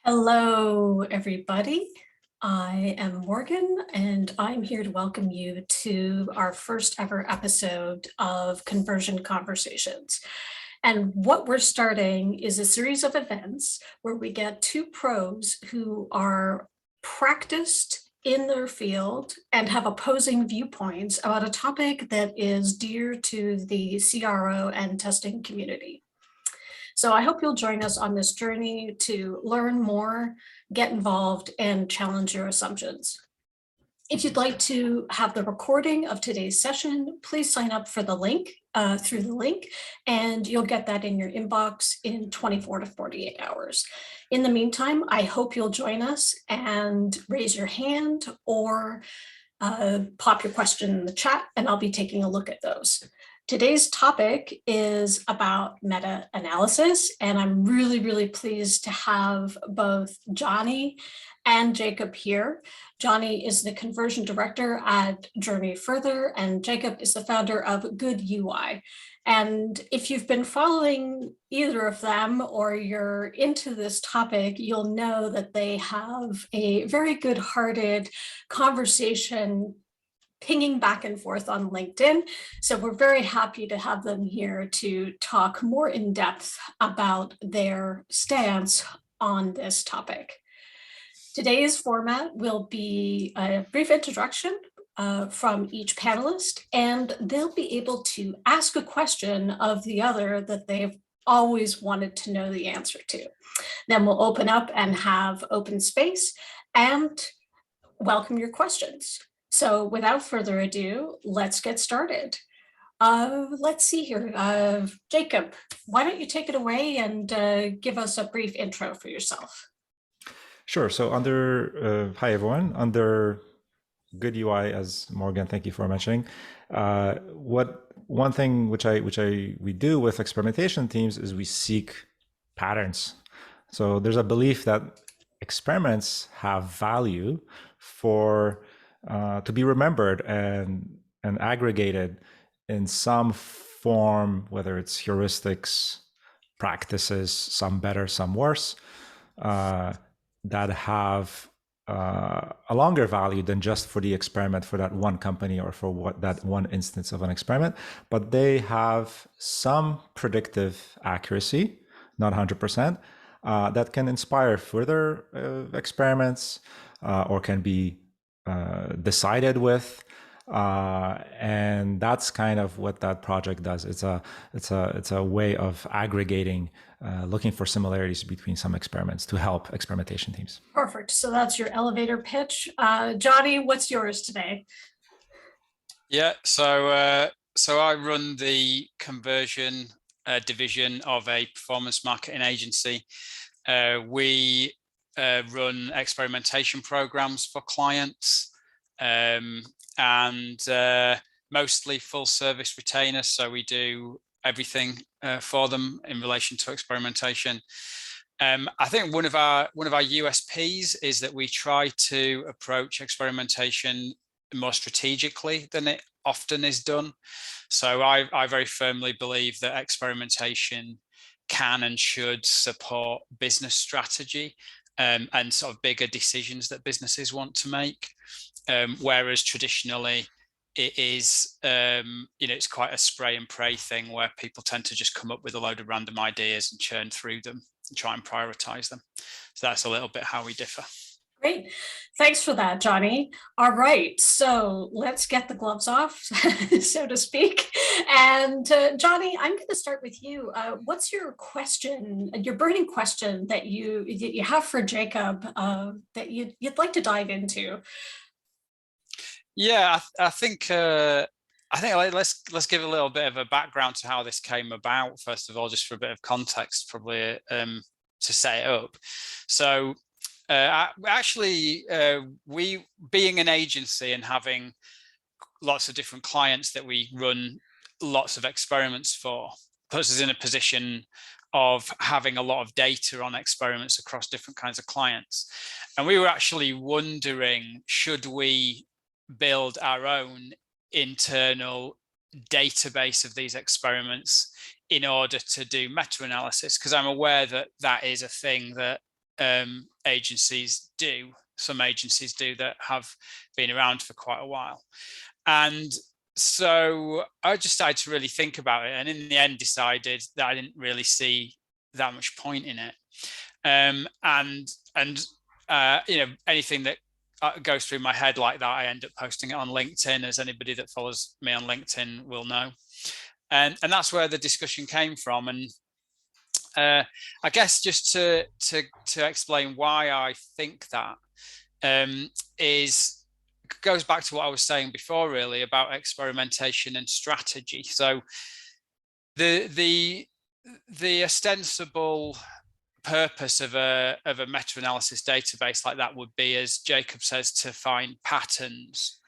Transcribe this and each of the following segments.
Hello, everybody. I am Morgan, and I'm here to welcome you to our first ever episode of Conversion Conversations. And what we're starting is a series of events where we get two pros who are practiced in their field and have opposing viewpoints about a topic that is dear to the CRO and testing community. So I hope you'll join us on this journey to learn more, get involved, and challenge your assumptions. If you'd like to have the recording of today's session, please sign up for the link through the link, and you'll get that in your inbox in 24 to 48 hours. In the meantime, I hope you'll join us and raise your hand or pop your question in the chat, and I'll be taking a look at those. Today's topic is about meta-analysis, and I'm really pleased to have both Jonny and Jakub here. Jonny is the conversion director at Journey Further, and Jakub is the founder of GOODUI. And if you've been following either of them or you're into this topic, you'll know that they have a very good-hearted conversation pinging back and forth on LinkedIn. So we're very happy to have them here to talk more in depth about their stance on this topic. Today's format will be a brief introduction from each panelist, and they'll be able to ask a question of the other that they've always wanted to know the answer to. Then we'll open up and have open space and welcome your questions. So without further ado, let's get started. Let's see here. Jakub, why don't you take it away and give us a brief intro for yourself? Sure. So hi everyone, under GOODUI, as Morgan, thank you for mentioning. One thing we do with experimentation teams is we seek patterns. So there's a belief that experiments have value for to be remembered and aggregated in some form, whether it's heuristics, practices, some better, some worse, that have a longer value than just for the experiment for that one company or for that one instance of an experiment, but they have some predictive accuracy, not 100%, that can inspire further experiments or can be decided with, and that's kind of what that project does. It's a way of aggregating, looking for similarities between some experiments to help experimentation teams. Perfect. So that's your elevator pitch. Jonny, what's yours today? Yeah. So I run the conversion division of a performance marketing agency. We run experimentation programs for clients, and mostly full service retainers. So we do everything for them in relation to experimentation. I think one of our USPs is that we try to approach experimentation more strategically than it often is done. So I very firmly believe that experimentation can and should support business strategy and sort of bigger decisions that businesses want to make, whereas traditionally it is, it's quite a spray and pray thing where people tend to just come up with a load of random ideas and churn through them and try and prioritize them. So that's a little bit how we differ. Great. Thanks for that, Jonny. All right, so let's get the gloves off, so to speak. And Jonny, I'm going to start with you. What's your question, your burning question that you have for Jakub that you'd like to dive into? Yeah, I think let's give a little bit of a background to how this came about. First of all, just for a bit of context, probably to set it up. So. We being an agency and having lots of different clients that we run lots of experiments for puts us in a position of having a lot of data on experiments across different kinds of clients. And we were actually wondering, should we build our own internal database of these experiments in order to do meta-analysis? Because I'm aware that that is a thing that agencies do. Some agencies do that have been around for quite a while. And so I just started to really think about it, and in the end decided that I didn't really see that much point in it. Anything that goes through my head like that, I end up posting it on LinkedIn, as anybody that follows me on LinkedIn will know. And that's where the discussion came from. And I guess just to explain why I think that goes back to what I was saying before, really, about experimentation and strategy. So the ostensible purpose of a meta-analysis database like that would be, as Jakub says, to find patterns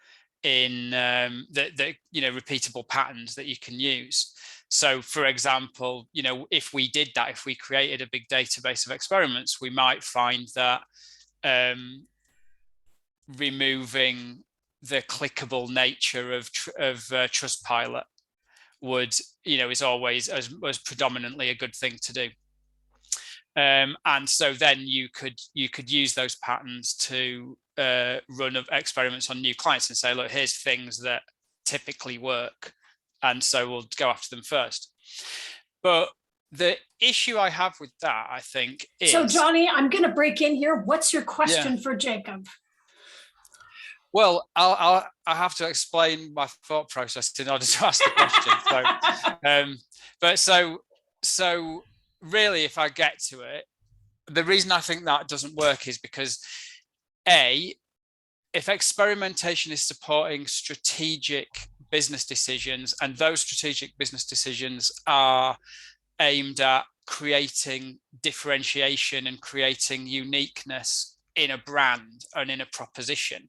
in repeatable patterns that you can use. So, for example, if we did that, if we created a big database of experiments, we might find that removing the clickable nature of Trustpilot was predominantly a good thing to do. And so then you could use those patterns to run experiments on new clients and say, look, here's things that typically work, and so we'll go after them first. But the issue I have with that, I think, is... So, Jonny, I'm going to break in here. What's your question for Jakub? Well, I have to explain my thought process in order to ask the question. So really, if I get to it, the reason I think that doesn't work is because, A, if experimentation is supporting strategic business decisions, and those strategic business decisions are aimed at creating differentiation and creating uniqueness in a brand and in a proposition,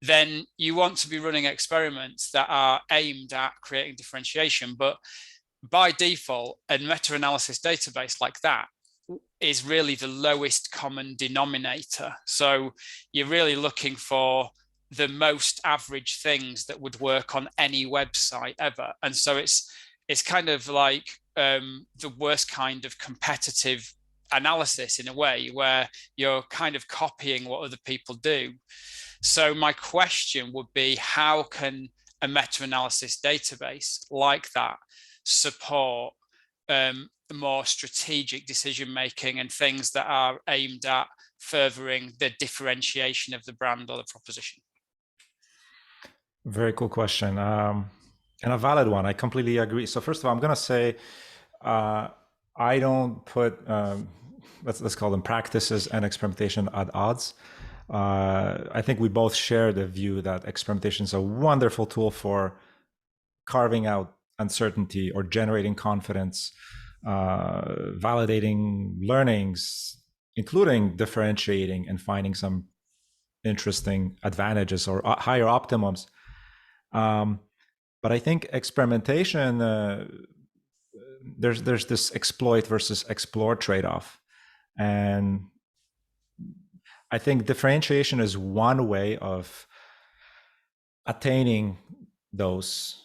then you want to be running experiments that are aimed at creating differentiation. But by default, a meta-analysis database like that is really the lowest common denominator. So you're really looking for the most average things that would work on any website ever. And so it's kind of like the worst kind of competitive analysis, in a way, where you're kind of copying what other people do. So my question would be, how can a meta-analysis database like that support more strategic decision-making and things that are aimed at furthering the differentiation of the brand or the proposition? Very cool question, and a valid one. I completely agree. So first of all, I'm going to say I don't put, let's call them practices and experimentation at odds. I think we both share the view that experimentation is a wonderful tool for carving out uncertainty or generating confidence, validating learnings, including differentiating and finding some interesting advantages or higher optimums. But I think experimentation, there's this exploit versus explore trade-off. And I think differentiation is one way of attaining those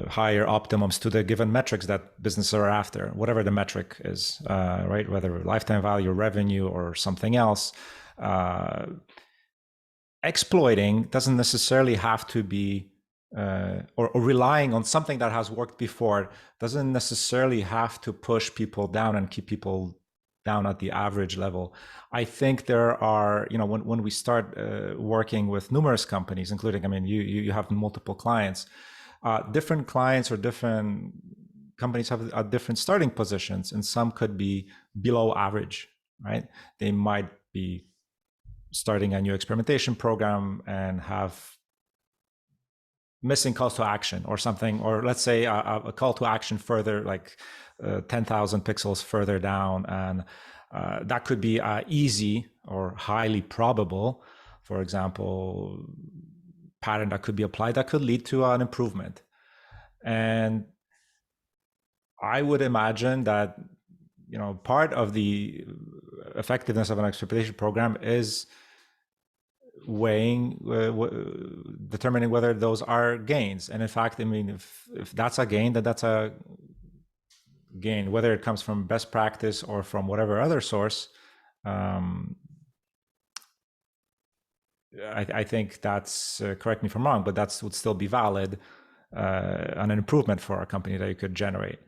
higher optimums to the given metrics that businesses are after, whatever the metric is, right? Whether lifetime value, revenue, or something else. Exploiting doesn't necessarily have to be, or relying on something that has worked before doesn't necessarily have to push people down and keep people down at the average level. I think there are, when we start working with numerous companies, including, you have multiple clients, different clients or different companies have different starting positions, and some could be below average, right? They might be starting a new experimentation program and have missing calls to action or something, or let's say a call to action further, like 10,000 pixels further down, and that could be easy or highly probable, for example, pattern that could be applied that could lead to an improvement. And I would imagine that part of the effectiveness of an experimentation program is weighing, determining whether those are gains. And in fact, if that's a gain, then that's a gain, whether it comes from best practice or from whatever other source. I think that's, correct me if I'm wrong, but that would still be valid, an improvement for our company that you could generate.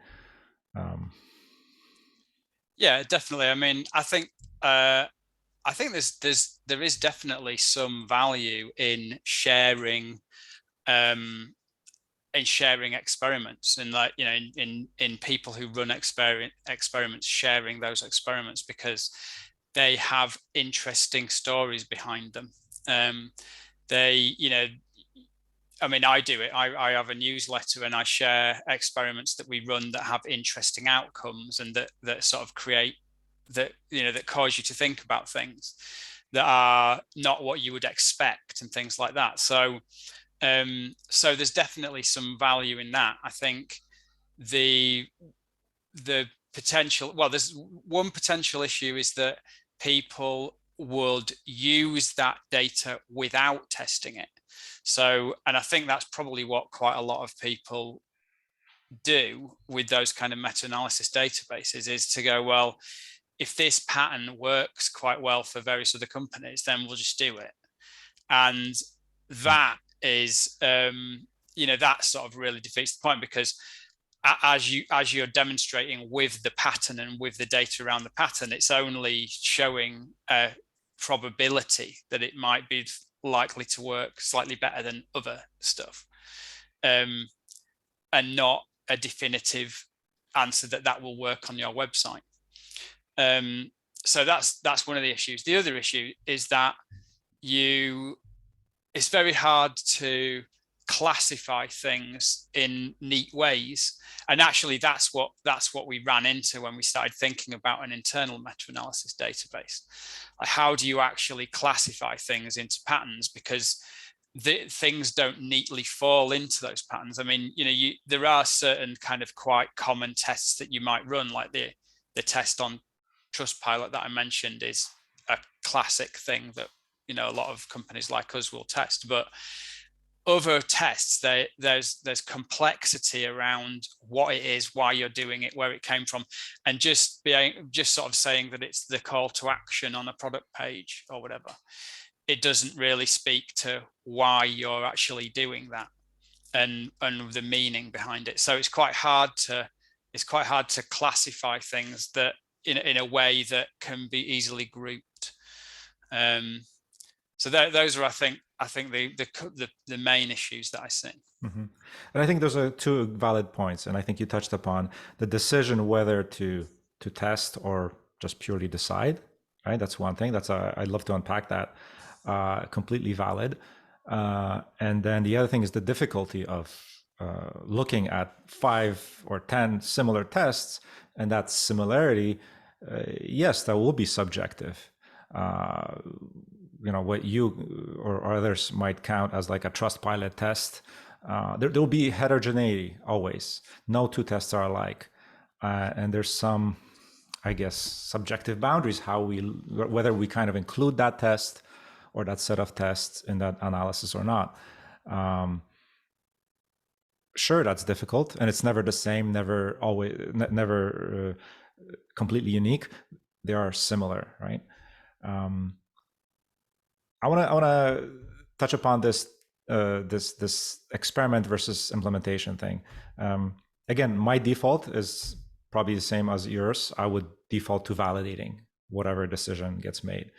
Yeah, definitely. I mean, I think there is definitely some value in sharing experiments, and like, you know, in people who run experiments, sharing those experiments, because they have interesting stories behind them. They, you know, I mean, I do it. I have a newsletter and I share experiments that we run that have interesting outcomes, and that sort of create, that, you know, that cause you to think about things that are not what you would expect and things like that. So so there's definitely some value in that. I think the potential, well, there's one potential issue, is that people would use that data without testing it. So, and I think that's probably what quite a lot of people do with those kind of meta-analysis databases, is to go, well, if this pattern works quite well for various other companies, then we'll just do it. And that is, you know, that sort of really defeats the point, because as you're demonstrating with the pattern and with the data around the pattern, it's only showing a probability that it might be likely to work slightly better than other stuff, and not a definitive answer that will work on your website. So that's one of the issues. The other issue is that it's very hard to classify things in neat ways, and actually that's what we ran into when we started thinking about an internal meta-analysis database. How do you actually classify things into patterns? Because things don't neatly fall into those patterns. I mean, you know, there are certain kind of quite common tests that you might run, like the test on Trustpilot that I mentioned is a classic thing that, you know, a lot of companies like us will test. But other tests, there's complexity around what it is, why you're doing it, where it came from, and just sort of saying that it's the call to action on a product page or whatever. It doesn't really speak to why you're actually doing that and the meaning behind it. So it's quite hard to classify things that in a way that can be easily grouped. So those are, I think the main issues that I see. Mm-hmm. And I think those are two valid points. And I think you touched upon the decision whether to test or just purely decide, right? That's one thing. I'd love to unpack that. Completely valid. And then the other thing is the difficulty of looking at 5 or 10 similar tests, and that similarity, yes, that will be subjective. You know, what you or others might count as like a Trustpilot test, there will be heterogeneity always. No two tests are alike, and there's some, I guess, subjective boundaries whether we kind of include that test or that set of tests in that analysis or not. Sure, that's difficult, and it's never the same, never completely unique. They are similar, right? I want to touch upon this experiment versus implementation thing. Again, my default is probably the same as yours. I would default to validating whatever decision gets made,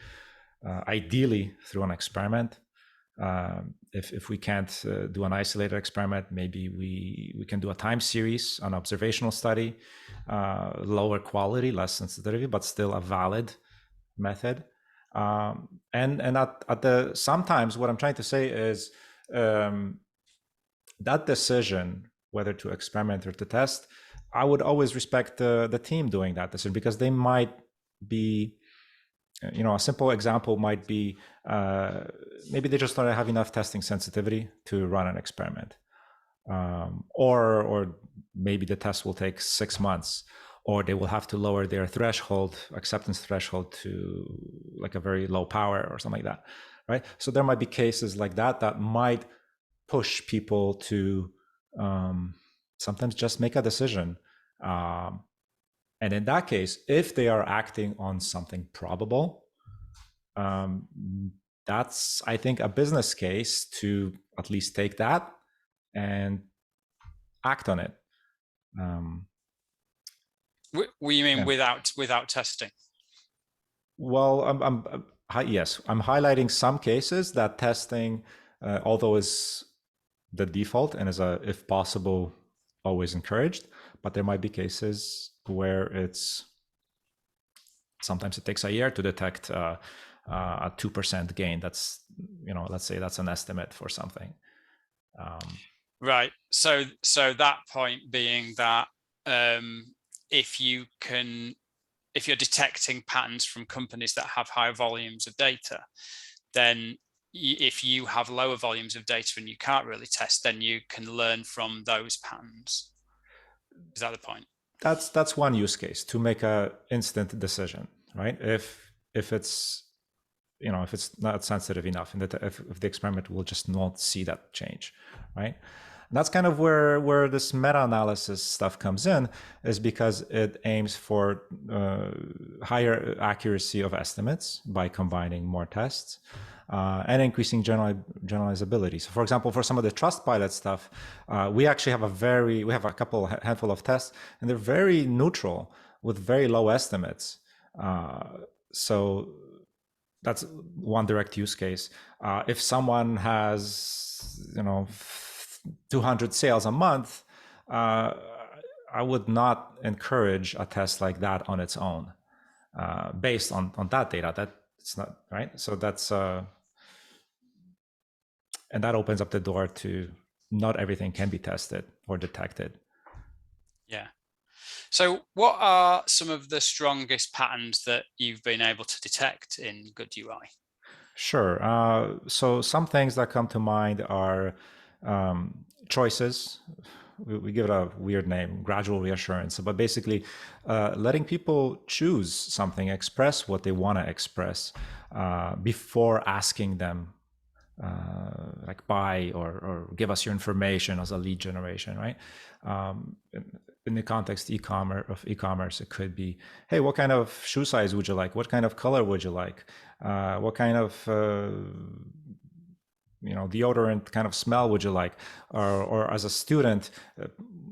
ideally through an experiment. If we can't do an isolated experiment, maybe we can do a time series, an observational study, lower quality, less sensitivity, but still a valid method. And sometimes what I'm trying to say is that decision whether to experiment or to test, I would always respect the team doing that decision, because they might be, you know, a simple example might be maybe they just don't have enough testing sensitivity to run an experiment, or maybe the test will take 6 months, or they will have to lower their acceptance threshold to like a very low power or something like that, right? So there might be cases like that might push people to sometimes just make a decision. And in that case, if they are acting on something probable, that's, I think, a business case to at least take that and act on it. What you mean Yeah. without testing? Well, yes, I'm highlighting some cases that testing, although is the default and is a, if possible, always encouraged, but there might be cases where it's sometimes it takes a year to detect a 2% gain. That's, let's say that's an estimate for something. Right. So that point being that if you're detecting patterns from companies that have higher volumes of data, then if you have lower volumes of data and you can't really test, then you can learn from those patterns. Is that the point? That's one use case, to make a instant decision, right? If it's if it's not sensitive enough, and that if the experiment will just not see that change, right? And that's kind of where this meta-analysis stuff comes in, is because it aims for higher accuracy of estimates by combining more tests and increasing generalizability. So, for example, for some of the Trustpilot stuff, we actually have a handful of tests, and they're very neutral with very low estimates. So that's one direct use case. If someone has 200 sales a month, I would not encourage a test like that on its own, based on that data. That's not right. So that's and that opens up the door to not everything can be tested or detected. Yeah. So what are some of the strongest patterns that you've been able to detect in GOODUI? Sure. So some things that come to mind are choices. We give it a weird name, gradual reassurance, but basically letting people choose something, express what they want to express before asking them like buy or give us your information as a lead generation, right? In the context of e-commerce, it could be, hey, what kind of shoe size would you like? What kind of color would you like? What kind of deodorant kind of smell would you like? Or as a student,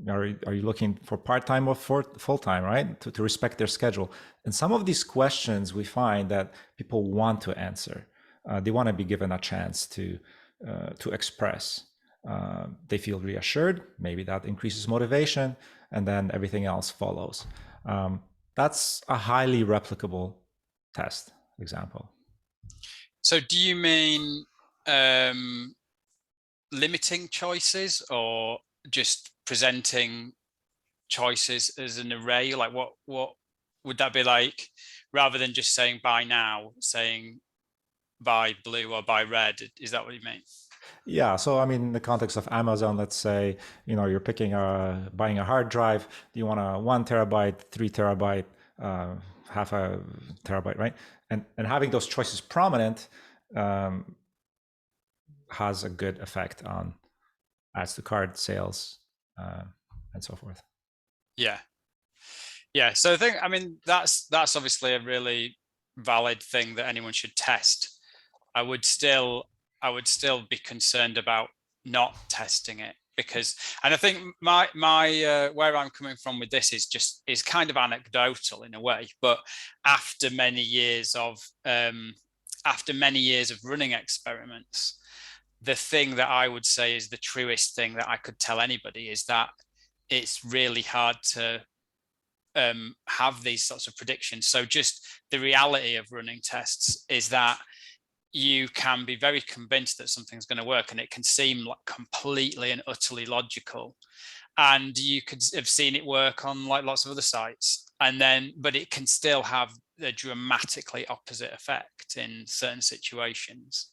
are you looking for part-time or for full-time, right? To respect their schedule. And some of these questions we find that people want to answer. They want to be given a chance to express. They feel reassured. Maybe that increases motivation, and then everything else follows. That's a highly replicable test example. So do you mean limiting choices, or just presenting choices as an array? Like what would that be like, rather than just saying buy now, saying buy blue or buy red? Is that what you mean? Yeah. So, I mean, in the context of Amazon, let's say, you're buying a hard drive. Do you want a 1 terabyte, 3 terabyte, half a terabyte, right? And having those choices prominent has a good effect on adds to cart sales and so forth. Yeah. So I mean, that's obviously a really valid thing that anyone should test. I would still be concerned about not testing it, because, and I think my where I'm coming from with this is kind of anecdotal in a way, but after many years of running experiments, the thing that I would say is the truest thing that I could tell anybody is that it's really hard to have these sorts of predictions. So just the reality of running tests is that you can be very convinced that something's going to work, and it can seem like completely and utterly logical, and you could have seen it work on like lots of other sites, but it can still have a dramatically opposite effect in certain situations,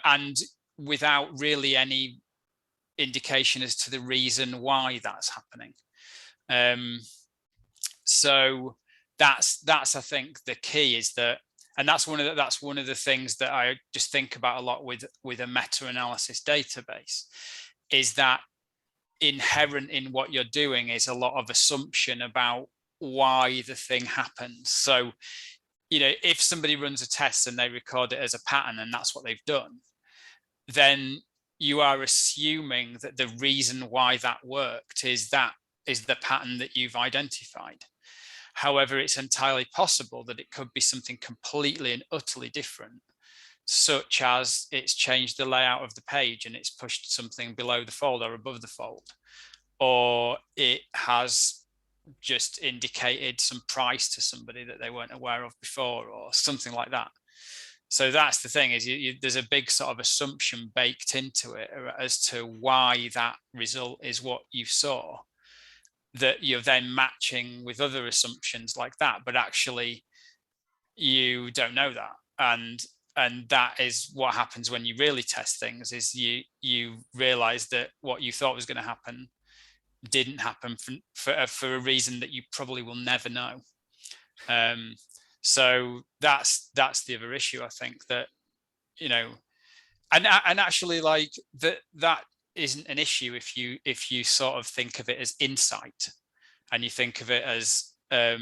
and without really any indication as to the reason why that's happening. So that's I think the key is that, and that's one of the things that I just think about a lot with a meta-analysis database, is that inherent in what you're doing is a lot of assumption about why the thing happens. So, if somebody runs a test and they record it as a pattern and that's what they've done, then you are assuming that the reason why that worked is the pattern that you've identified. However, it's entirely possible that it could be something completely and utterly different, such as it's changed the layout of the page and it's pushed something below the fold or above the fold, or it has just indicated some price to somebody that they weren't aware of before, or something like that. So that's the thing, is there's a big sort of assumption baked into it as to why that result is what you saw, that you're then matching with other assumptions like that, but actually you don't know that. And that is what happens when you really test things, is you realize that what you thought was going to happen didn't happen for a reason that you probably will never know. So that's the other issue, I think, that and actually, like, that isn't an issue if you sort of think of it as insight, and you think of it as a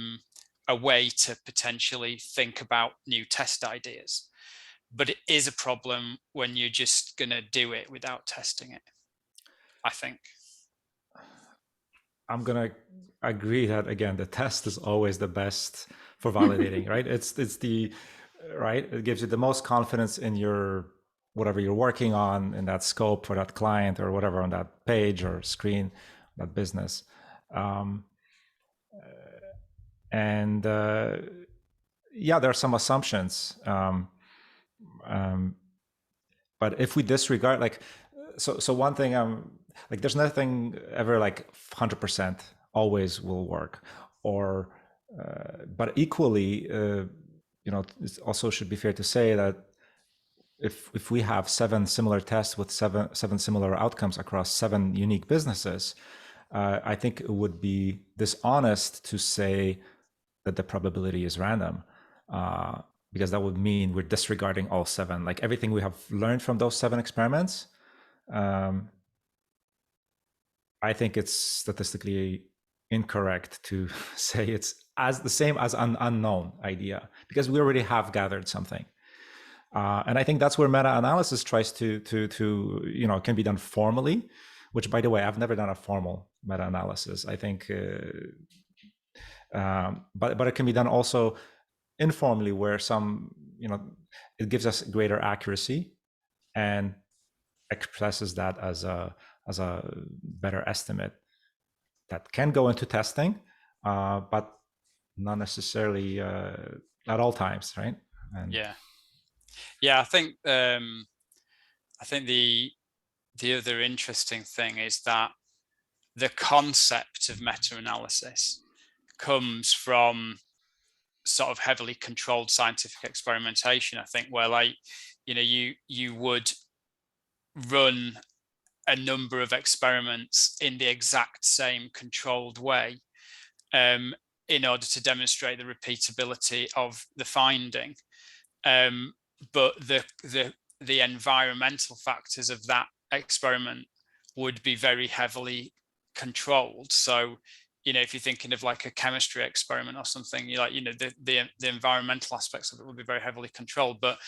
way to potentially think about new test ideas. But it is a problem when you're just going to do it without testing it, I think. I'm going to agree that, again, the test is always the best for validating, right? It's the, right? It gives you the most confidence in your, whatever you're working on, in that scope for that client or whatever on that page or screen, that business. Yeah, there are some assumptions. But if we disregard, like, so one thing, like, there's nothing ever like 100% always will work, or, but equally, it also should be fair to say that if we have 7 similar tests with seven similar outcomes across 7 unique businesses, I think it would be dishonest to say that the probability is random, because that would mean we're disregarding all 7, like everything we have learned from those 7 experiments. I think it's statistically incorrect to say it's as the same as an unknown idea, because we already have gathered something. And I think that's where meta-analysis tries to can be done formally, which, by the way, I've never done a formal meta-analysis. I think, but it can be done also informally, where it gives us greater accuracy and expresses that as a better estimate that can go into testing, but not necessarily at all times, right? And yeah, I think the other interesting thing is that the concept of meta-analysis comes from sort of heavily controlled scientific experimentation, I think, where, like, you would run a number of experiments in the exact same controlled way in order to demonstrate the repeatability of the finding. But the environmental factors of that experiment would be very heavily controlled. So, if you're thinking of like a chemistry experiment or something, the environmental aspects of it would be very heavily controlled. But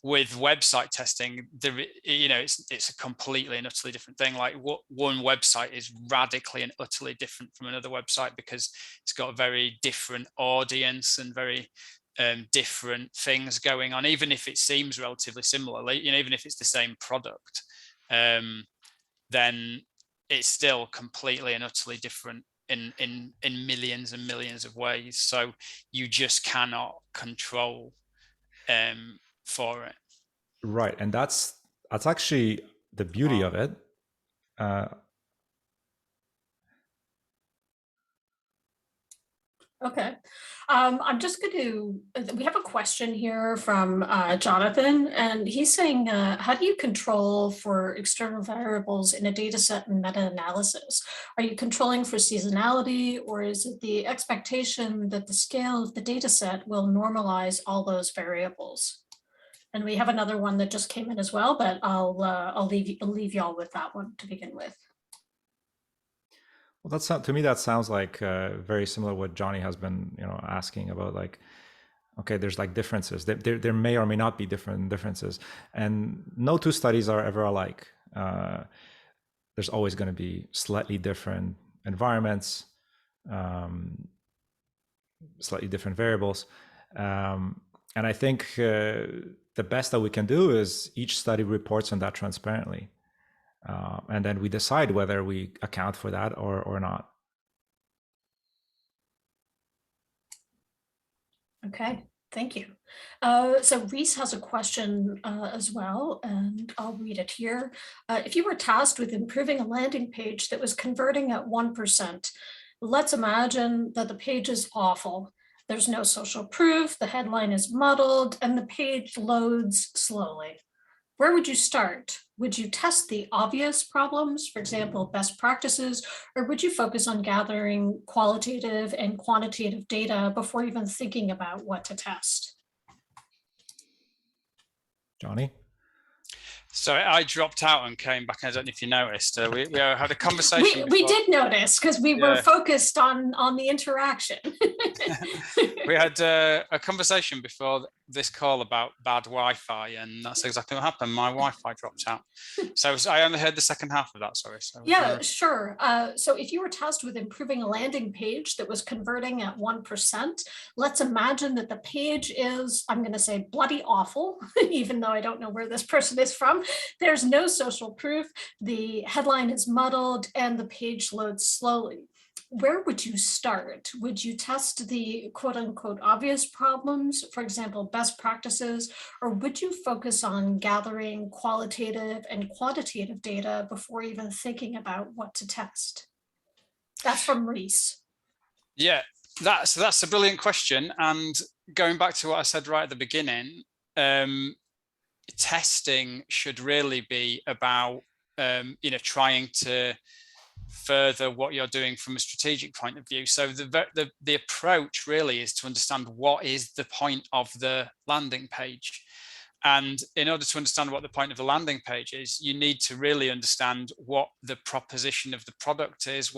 with website testing, it's a completely and utterly different thing. Like, one website is radically and utterly different from another website, because it's got a very different audience and very different things going on, even if it seems relatively similar. Even if it's the same product, then it's still completely and utterly different in millions and millions of ways. So you just cannot control for it. Right, and that's actually the beauty of it. Okay. I'm just going to, we have a question here from Jonathan, and he's saying, how do you control for external variables in a data set and meta-analysis? Are you controlling for seasonality, or is it the expectation that the scale of the data set will normalize all those variables? And we have another one that just came in as well, but I'll leave y'all with that one to begin with. Well, that's to me that sounds like very similar what Jonny has been, asking about. Like, okay, there's like differences. There may or may not be differences, and no two studies are ever alike. There's always going to be slightly different environments, slightly different variables, and I think the best that we can do is each study reports on that transparently. And then we decide whether we account for that or not. Okay, thank you. So Reese has a question as well, and I'll read it here. If you were tasked with improving a landing page that was converting at 1%, let's imagine that the page is awful. There's no social proof, the headline is muddled, and the page loads slowly. Where would you start? Would you test the obvious problems, for example, best practices, or would you focus on gathering qualitative and quantitative data before even thinking about what to test? Jonny? So I dropped out and came back. I don't know if you noticed. We had a conversation. We did notice because we were focused on the interaction. We had a conversation before this call about bad Wi-Fi, and that's exactly what happened. My Wi-Fi dropped out. So I only heard the second half of that, sorry. So, yeah, sure. So if you were tasked with improving a landing page that was converting at 1%, let's imagine that the page is, I'm going to say, bloody awful, even though I don't know where this person is from. There's no social proof, the headline is muddled, and the page loads slowly. Where would you start? Would you test the quote unquote obvious problems, for example, best practices, or would you focus on gathering qualitative and quantitative data before even thinking about what to test? That's from Reese. Yeah, that's a brilliant question. And going back to what I said right at the beginning, testing should really be about, trying to further what you're doing from a strategic point of view. So the approach really is to understand what is the point of the landing page. And in order to understand what the point of the landing page is, you need to really understand what the proposition of the product is,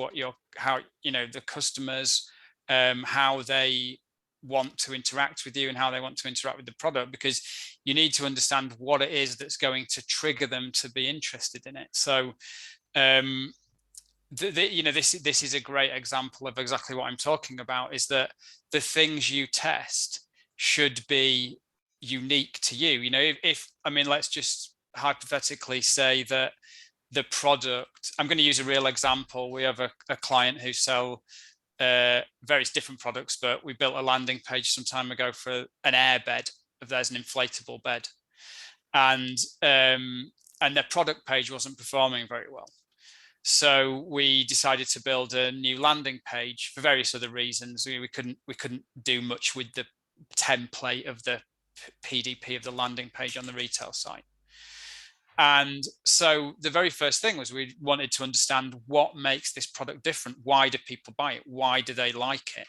how the customers, how they want to interact with you and how they want to interact with the product, because you need to understand what it is that's going to trigger them to be interested in it. So this is a great example of exactly what I'm talking about, is that the things you test should be unique to you. Let's just hypothetically say that the product, I'm going to use a real example. We have a client who sell various different products, but we built a landing page some time ago for an air bed. There's an inflatable bed, and their product page wasn't performing very well. So we decided to build a new landing page for various other reasons. We couldn't do much with the template of the PDP of the landing page on the retail site. And so the very first thing was we wanted to understand what makes this product different. Why do people buy it? Why do they like it?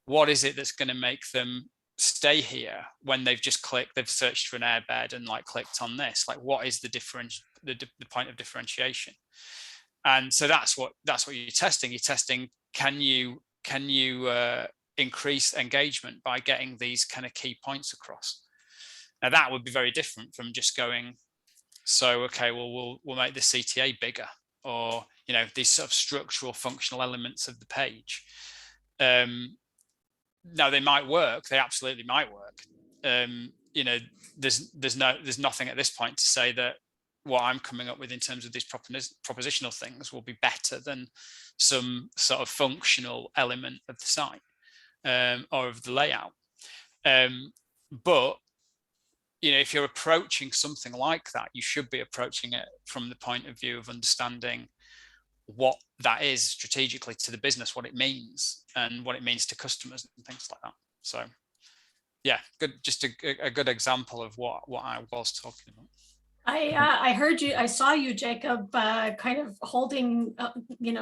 What is it that's going to make them stay here when they've searched for an airbed and clicked on this? What is the point of differentiation? And so that's what you're testing. You're testing, can you increase engagement by getting these kind of key points across? Now that would be very different from just going, so okay, well we'll make the CTA bigger, or these sort of structural functional elements of the page. Now they might work, they absolutely might work. There's nothing at this point to say that what I'm coming up with in terms of these propositional things will be better than some sort of functional element of the site or of the layout. But if you're approaching something like that, you should be approaching it from the point of view of understanding what that is strategically to the business, what it means and what it means to customers and things like that. So yeah, good, just a good example of what I was talking about. I heard you, I saw you, Jakub, kind of holding,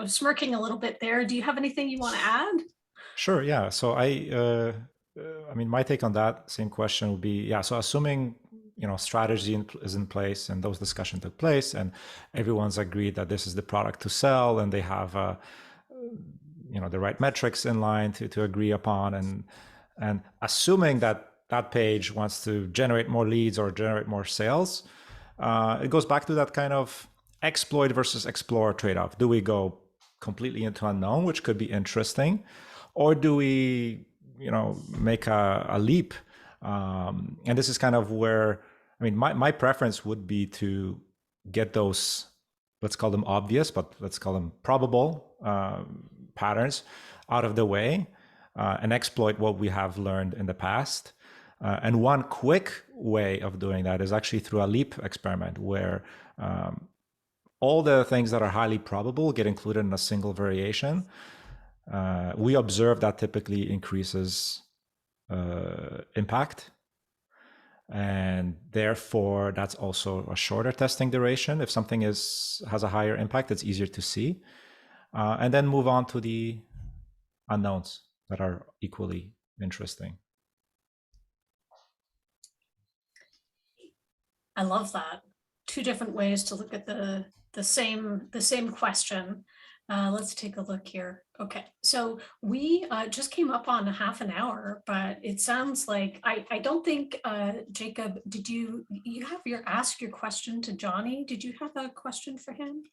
smirking a little bit there. Do you have anything you want to add? Sure, yeah. So my take on that same question would be, so assuming, strategy is in place and those discussions took place and everyone's agreed that this is the product to sell and they have the right metrics in line to agree upon, and assuming that that page wants to generate more leads or generate more sales, it goes back to that kind of exploit versus explore trade-off. Do we go completely into unknown, which could be interesting, or do we make a leap? And this is kind of where, my preference would be to get those, let's call them obvious, but let's call them probable patterns out of the way, and exploit what we have learned in the past. And one quick way of doing that is actually through a leap experiment, where all the things that are highly probable get included in a single variation. We observe that typically increases impact, and therefore that's also a shorter testing duration. If something has a higher impact, it's easier to see, and then move on to the unknowns that are equally interesting. I love that. Two different ways to look at the same question. Let's take a look here. Okay, so we just came up on half an hour, but it sounds like I don't think Jakub, did you have ask your question to Jonny? Did you have a question for him?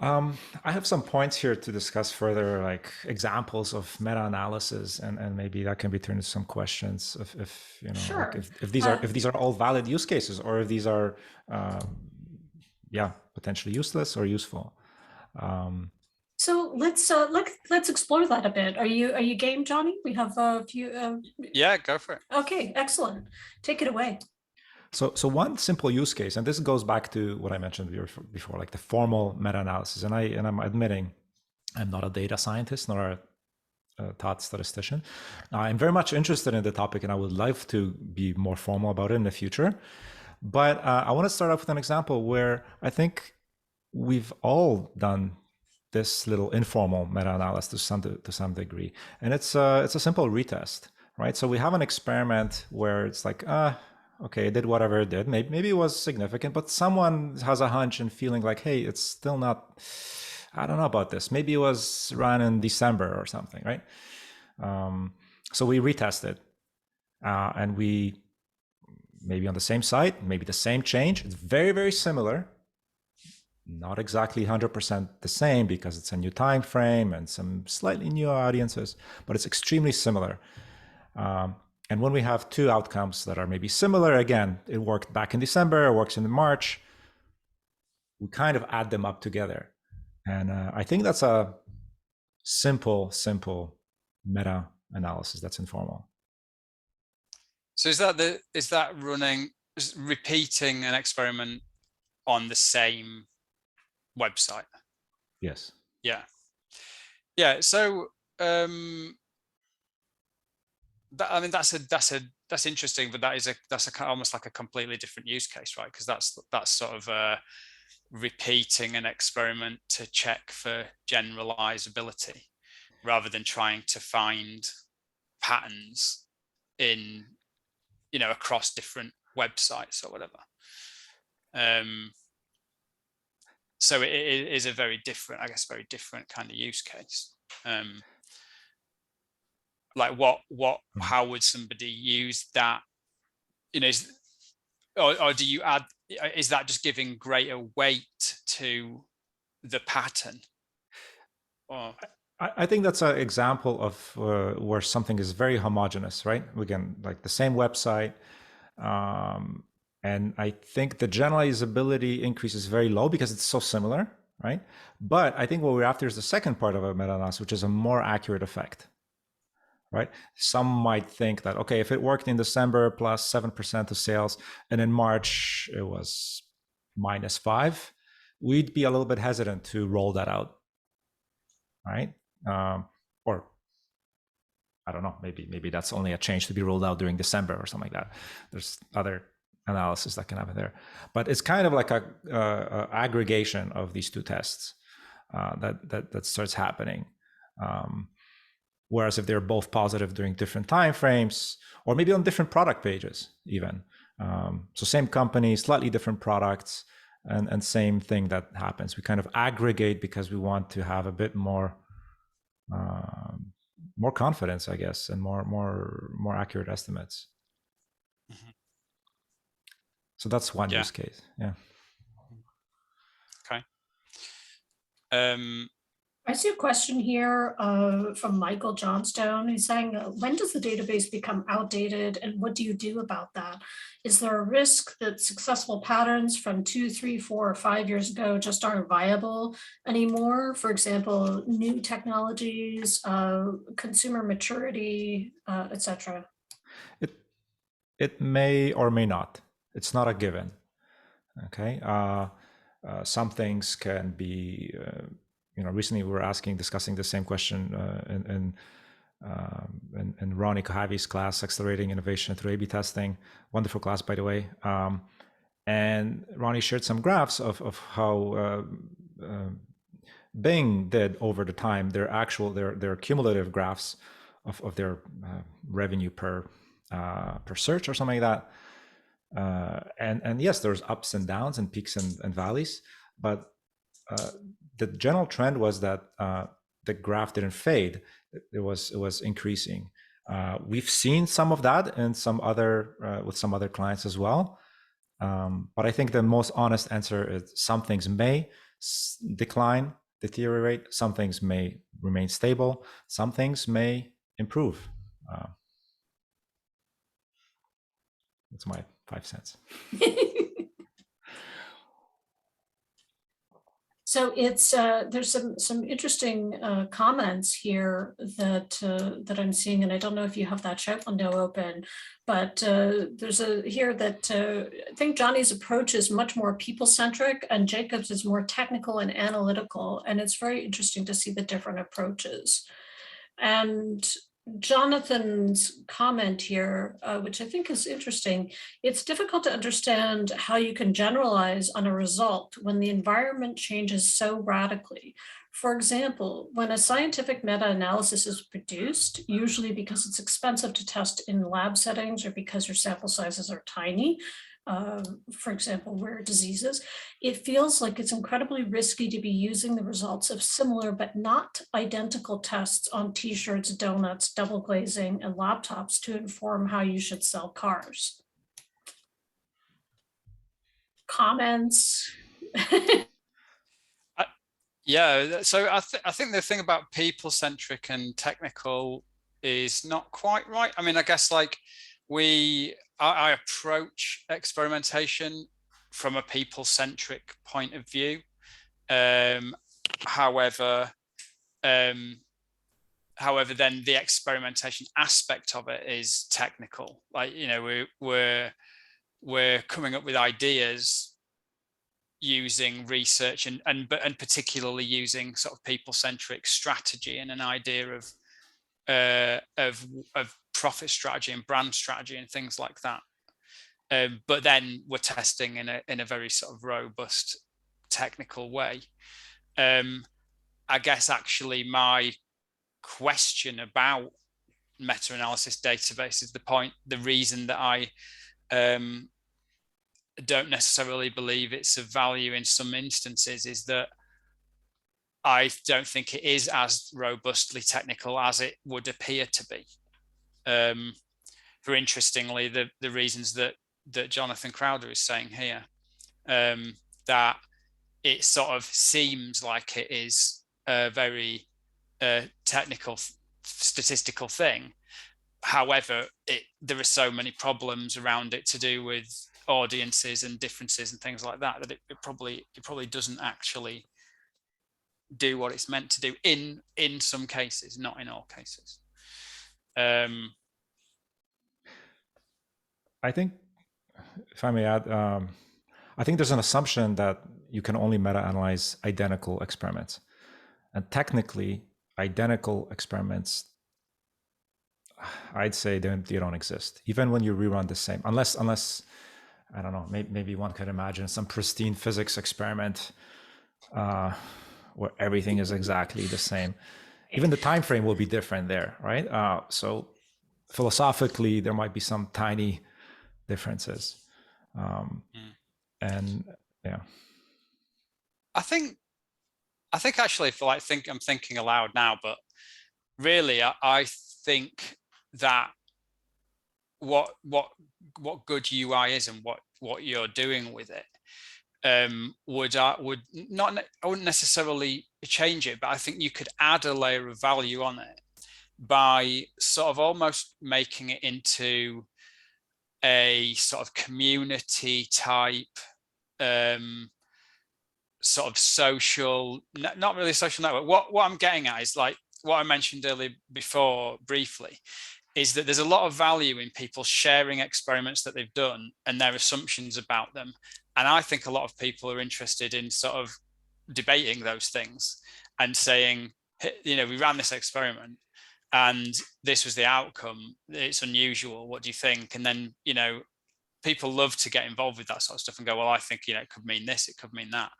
I have some points here to discuss further, like examples of meta-analysis, and maybe that can be turned into some questions if Sure. like if these are all valid use cases, or if these are potentially useless or useful. So let's explore that a bit. Are you game, Jonny? We have a few. Yeah, go for it. Okay, excellent. Take it away. So one simple use case, and this goes back to what I mentioned before, like the formal meta-analysis. And I'm admitting I'm not a data scientist nor a taught statistician. I'm very much interested in the topic, and I would love to be more formal about it in the future. But I want to start off with an example where I think we've all done this little informal meta-analysis to some degree, and it's a simple retest, right? So we have an experiment where it's like, okay, it did whatever it did. Maybe it was significant, but someone has a hunch and feeling like, hey, it's still not, I don't know about this. Maybe it was run in December or something, right? So we retested, and we maybe on the same site, maybe the same change. It's very, very similar. Not exactly 100% the same because it's a new time frame and some slightly new audiences, but it's extremely similar. And when we have two outcomes that are maybe similar, again, it worked back in December, it works in March, we kind of add them up together. And I think that's a simple meta-analysis that's informal. So is that repeating an experiment on the same website? Yes. Yeah. So that's interesting, but that's almost like a completely different use case, right? Because that's sort of repeating an experiment to check for generalizability rather than trying to find patterns in across different websites or whatever. So it is a very different kind of use case. Like how would somebody use that? Or do you add? Is that just giving greater weight to the pattern? Or I think that's an example of where something is very homogeneous, right? Again, like the same website. And I think the generalizability increase is very low because it's so similar, right? But I think what we're after is the second part of a meta-analysis, which is a more accurate effect, right? Some might think that, okay, if it worked in December plus 7% of sales, and in March it was -5, we'd be a little bit hesitant to roll that out, right? Or I don't know, maybe that's only a change to be rolled out during December or something like that. There's other analysis that can happen there, but it's kind of like a aggregation of these two tests that starts happening. Whereas if they're both positive during different time frames, or maybe on different product pages even, so same company, slightly different products, And same thing that happens. We kind of aggregate because we want to have a bit more confidence, I guess, and more accurate estimates. Mm-hmm. So that's one use case. Yeah. Okay. I see a question here from Michael Johnstone. He's saying, when does the database become outdated and what do you do about that? Is there a risk that successful patterns from 2, 3, 4, or 5 years ago just aren't viable anymore? For example, new technologies, consumer maturity, etc. It may or may not. It's not a given. Okay. Some things can be, recently we were discussing the same question in Ronnie Kohavi's class, Accelerating Innovation Through A/B Testing. Wonderful class, by the way. And Ronnie shared some graphs of how Bing did over the time, their cumulative graphs of their revenue per search or something like that. And yes, there's ups and downs and peaks and valleys, but the general trend was that the graph didn't fade. It was increasing. We've seen some of that in with some other clients as well. But I think the most honest answer is some things may decline, deteriorate. Some things may remain stable. Some things may improve. That's my 5 cents. So it's there's some interesting comments here that I'm seeing, and I don't know if you have that chat window open, but there's here that I think Jonny's approach is much more people-centric and Jakub's is more technical and analytical, and it's very interesting to see the different approaches. And Jonathan's comment here, which I think is interesting, it's difficult to understand how you can generalize on a result when the environment changes so radically. For example, when a scientific meta-analysis is produced, usually because it's expensive to test in lab settings or because your sample sizes are tiny, for example, rare diseases, it feels like it's incredibly risky to be using the results of similar but not identical tests on t-shirts, donuts, double glazing, and laptops to inform how you should sell cars. Comments? Yeah, so I think the thing about people-centric and technical is not quite right. I mean, I guess like I approach experimentation from a people-centric point of view. However, then the experimentation aspect of it is technical. Like, we're coming up with ideas using research and particularly using sort of people-centric strategy and an idea of profit strategy and brand strategy and things like that. But then we're testing in a very sort of robust technical way. I guess actually my question about meta-analysis database is the reason that I don't necessarily believe it's of value in some instances is that I don't think it is as robustly technical as it would appear to be. For interestingly, the reasons that Jonathan Crowder is saying here, that it sort of seems like it is a very technical statistical thing. However, there are so many problems around it to do with audiences and differences and things like that it probably doesn't actually do what it's meant to do in some cases, not in all cases. I think, if I may add, I think there's an assumption that you can only meta-analyze identical experiments. And technically, identical experiments, I'd say they don't exist. Even when you rerun the same, unless I don't know, maybe one could imagine some pristine physics experiment where everything is exactly the same. Even the time frame will be different there, right? So philosophically, there might be some tiny differences. And yeah. I think actually, if I'm thinking aloud now, but really, I think that what good UI is and what you're doing with it would not, I wouldn't necessarily change it, but I think you could add a layer of value on it by sort of almost making it into a sort of community type sort of social, not really a social network. What I'm getting at is like what I mentioned earlier before briefly, is that there's a lot of value in people sharing experiments that they've done and their assumptions about them. And I think a lot of people are interested in sort of debating those things and saying, you know, we ran this experiment and this was the outcome. It's unusual. What do you think? And then, you know, people love to get involved with that sort of stuff and go, well, I think, you know, it could mean this, it could mean that.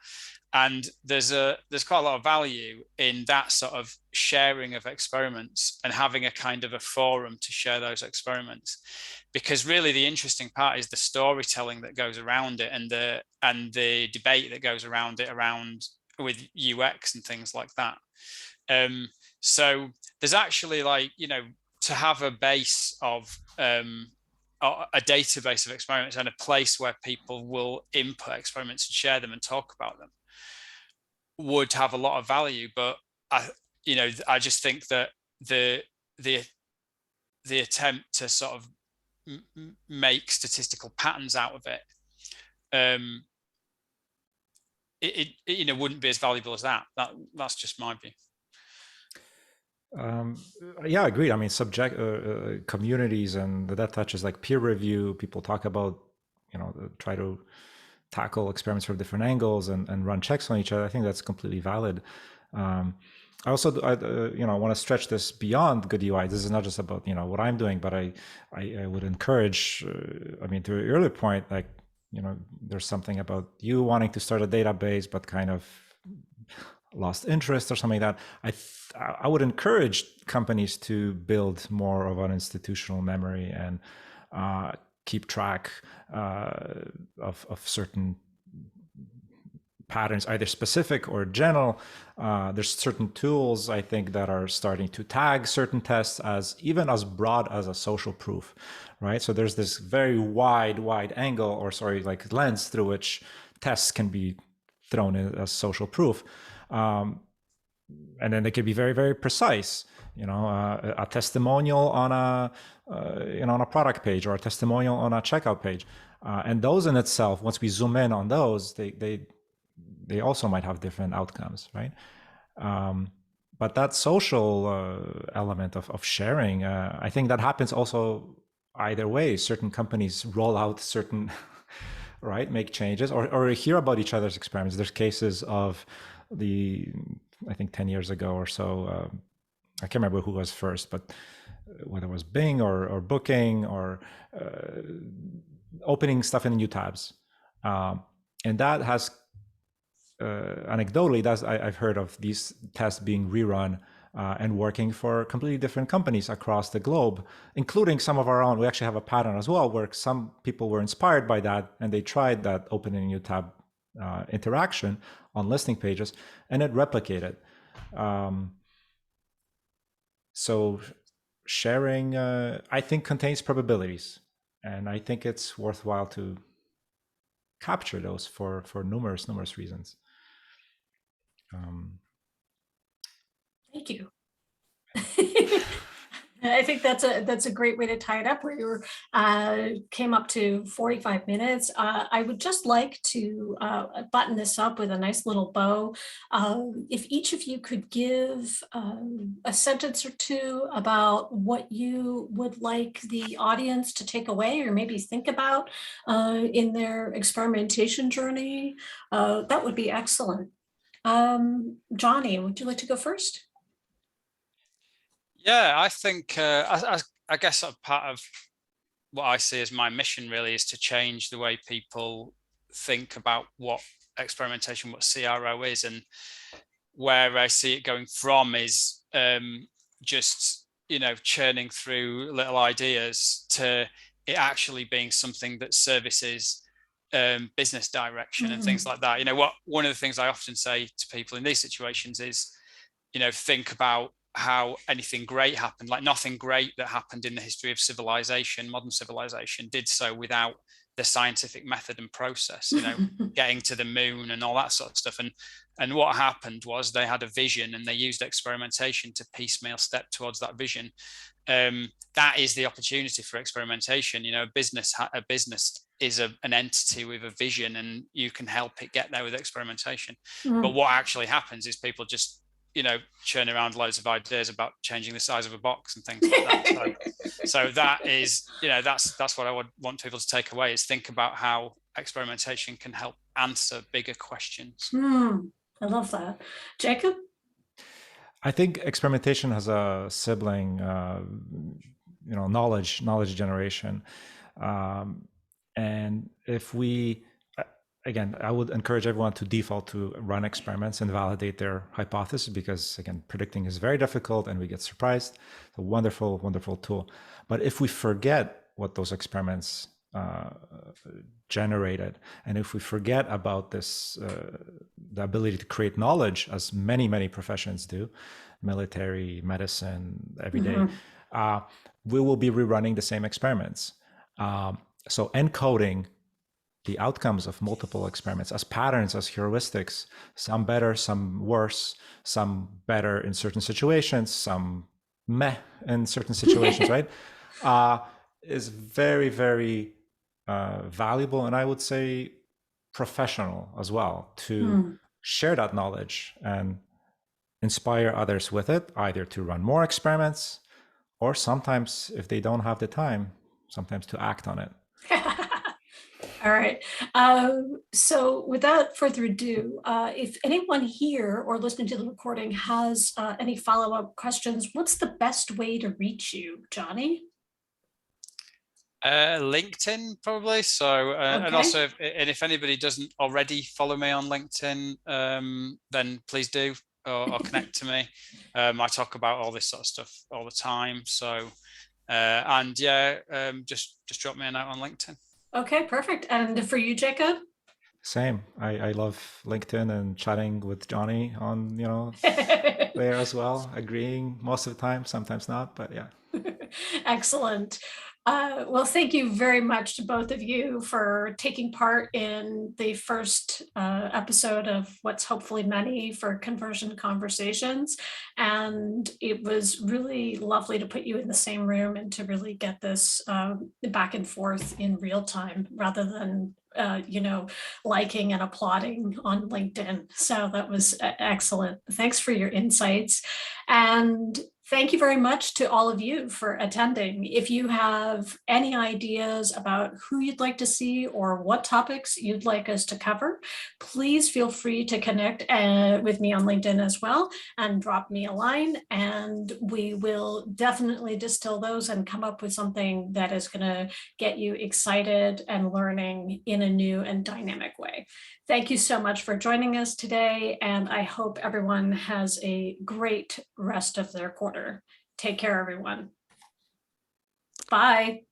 And there's quite a lot of value in that sort of sharing of experiments and having a kind of a forum to share those experiments, because really the interesting part is the storytelling that goes around it and the debate that goes around it, around with UX and things like that. So there's actually, like, you know, to have a base of a database of experiments and a place where people will input experiments and share them and talk about them would have a lot of value. But I just think that the attempt to sort of make statistical patterns out of it, it wouldn't be as valuable as that. That's just my view. Yeah, agreed. I mean, subject communities, and that touches like peer review. People talk about, you know, try to tackle experiments from different angles and run checks on each other. I think that's completely valid. I also, want to stretch this beyond good UI. This is not just about, you know, what I'm doing, but I would encourage. I mean, to your earlier point, like, you know, there's something about you wanting to start a database, but kind of lost interest or something like that. I would encourage companies to build more of an institutional memory and keep track of certain patterns, either specific or general. There's certain tools, I think, that are starting to tag certain tests as even as broad as a social proof, right? So there's this very wide like lens through which tests can be thrown in as social proof. And then they could be very, very precise. You know, a testimonial on on a product page, or a testimonial on a checkout page, and those in itself, once we zoom in on those, they also might have different outcomes, right? But that social element of sharing, I think that happens also either way. Certain companies roll out certain right, make changes, or hear about each other's experiments. There's cases of I think 10 years ago or so, I can't remember who was first, but whether it was Bing or Booking or opening stuff in new tabs. And that has, anecdotally, I've heard of these tests being rerun and working for completely different companies across the globe, including some of our own. We actually have a pattern as well where some people were inspired by that and they tried that opening a new tab interaction on listing pages, and it replicated. So sharing, I think, contains probabilities, and I think it's worthwhile to capture those for numerous reasons. Thank you. I think that's a great way to tie it up. Where you came up to 45 minutes. I would just like to button this up with a nice little bow. If each of you could give a sentence or two about what you would like the audience to take away, or maybe think about in their experimentation journey, that would be excellent. Jonny, would you like to go first? Yeah, I think I guess a part of what I see as my mission really is to change the way people think about what experimentation, what CRO is, and where I see it going from is just, you know, churning through little ideas to it actually being something that services business direction and things like that. You know, one of the things I often say to people in these situations is, you know, think about how anything great happened. Like nothing great that happened in the history of civilization, modern civilization, did so without the scientific method and process, you know, getting to the moon and all that sort of stuff. And what happened was they had a vision and they used experimentation to piecemeal step towards that vision. That is the opportunity for experimentation. You know, a business is an entity with a vision, and you can help it get there with experimentation. But what actually happens is people just, you know, churn around loads of ideas about changing the size of a box and things like that. So that is, you know, that's what I would want people to take away, is think about how experimentation can help answer bigger questions. I love that. Jakub? I think experimentation has a sibling, you know, knowledge generation. And if we, again, I would encourage everyone to default to run experiments and validate their hypothesis, because again, predicting is very difficult and we get surprised. It's a wonderful, wonderful tool. But if we forget what those experiments generated, and if we forget about this, the ability to create knowledge, as many professions do, military, medicine, every day, we will be rerunning the same experiments. So encoding the outcomes of multiple experiments as patterns, as heuristics, some better, some worse, some better in certain situations, some meh in certain situations, right? Is very, very valuable, and I would say professional as well, to share that knowledge and inspire others with it, either to run more experiments, or sometimes, if they don't have the time, sometimes to act on it. All right. So without further ado, if anyone here or listening to the recording has any follow-up questions, what's the best way to reach you, Jonny? LinkedIn, probably. So, and also, if anybody doesn't already follow me on LinkedIn, then please do, or connect to me. I talk about all this sort of stuff all the time. So, and yeah, just drop me a note on LinkedIn. Okay, perfect. And for you, Jakub? Same. I love LinkedIn and chatting with Jonny on, you know, there as well, agreeing most of the time, sometimes not, but yeah. Excellent. Well, thank you very much to both of you for taking part in the first episode of what's hopefully many for Conversion Conversations. And it was really lovely to put you in the same room and to really get this back and forth in real time, rather than you know, liking and applauding on LinkedIn. So that was excellent. Thanks for your insights. And thank you very much to all of you for attending. If you have any ideas about who you'd like to see or what topics you'd like us to cover, please feel free to connect with me on LinkedIn as well and drop me a line, and we will definitely distill those and come up with something that is going to get you excited and learning in a new and dynamic way. Thank you so much for joining us today, and I hope everyone has a great rest of their quarter. Take care, everyone. Bye.